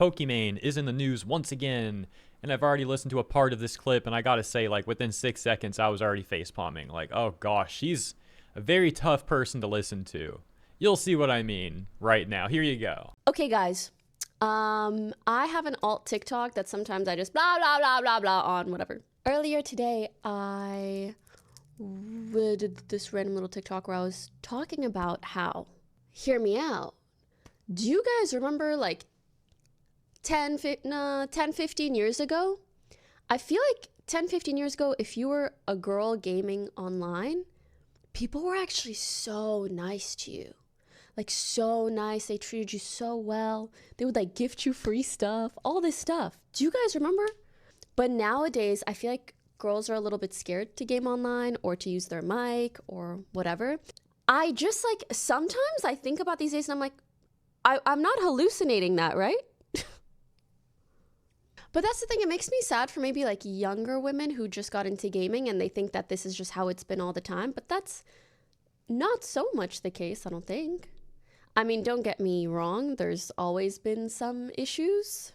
Pokimane is in the news once again, and I've already listened to a part of this clip, and I gotta say, like, within 6 seconds, I was already facepalming. Like, oh gosh, she's a very tough person to listen to. You'll see what I mean right now. Here you go. Okay, guys. I have an alt TikTok that sometimes I just blah, blah, blah, blah, blah on whatever. Earlier today, I did this random little TikTok where I was talking about how, hear me out. Do you guys remember like 10, 15 years ago? I feel like 10, 15 years ago, if you were a girl gaming online, people were actually so nice to you. Like, so nice. They treated you so well. They would like gift you free stuff, all this stuff. Do you guys remember? But nowadays, I feel like girls are a little bit scared to game online or to use their mic or whatever. I just like, sometimes I think about these days and I'm like, I'm not hallucinating that, right? But that's the thing, it makes me sad for maybe like younger women who just got into gaming and they think that this is just how it's been all the time. But that's not so much the case, I don't think. I mean, don't get me wrong, there's always been some issues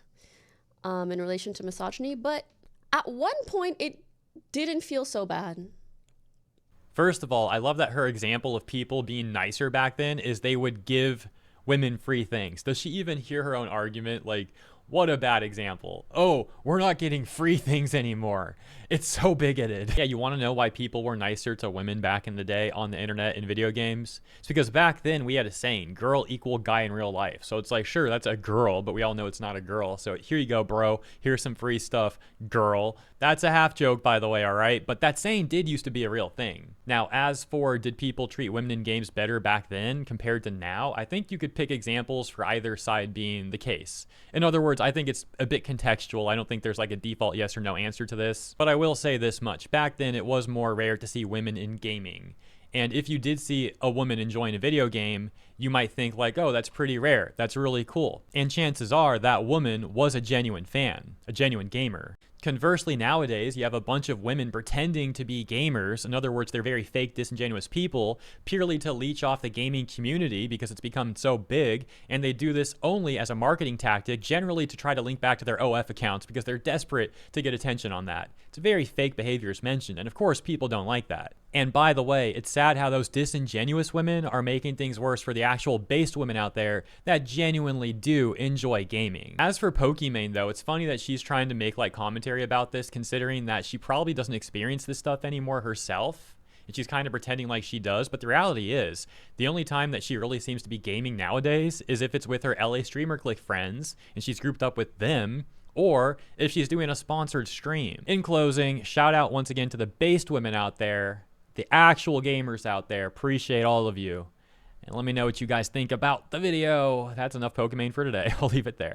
in relation to misogyny, but at one point it didn't feel so bad. First of all, I love that her example of people being nicer back then is they would give women free things. Does she even hear her own argument? Like, what a bad example. Oh, we're not getting free things anymore. It's so bigoted. Yeah, you want to know why people were nicer to women back in the day on the internet and video games? It's because back then we had a saying, girl equal guy in real life. So it's like, sure, that's a girl, but we all know it's not a girl. So here you go, bro. Here's some free stuff, girl. That's a half joke, by the way, all right? But that saying did used to be a real thing. Now, as for did people treat women in games better back then compared to now, I think you could pick examples for either side being the case. In other words, I think it's a bit contextual. I don't think there's like a default yes or no answer to this. But I will say this much. Back then, it was more rare to see women in gaming. And if you did see a woman enjoying a video game, you might think like, oh, that's pretty rare. That's really cool. And chances are that woman was a genuine fan, a genuine gamer. Conversely, nowadays, you have a bunch of women pretending to be gamers. In other words, they're very fake, disingenuous people, purely to leech off the gaming community because it's become so big. And they do this only as a marketing tactic, generally to try to link back to their OF accounts because they're desperate to get attention on that. It's very fake behavior as mentioned. And of course, people don't like that. And by the way, it's sad how those disingenuous women are making things worse for the actual based women out there that genuinely do enjoy gaming. As for Pokimane though, it's funny that she's trying to make like commentary about this considering that she probably doesn't experience this stuff anymore herself. And she's kind of pretending like she does, but the reality is, the only time that she really seems to be gaming nowadays is if it's with her LA Streamer Click friends and she's grouped up with them, or if she's doing a sponsored stream. In closing, shout out once again to the based women out there, the actual gamers out there. Appreciate all of you. And let me know what you guys think about the video. That's enough Pokimane for today. I'll leave it there.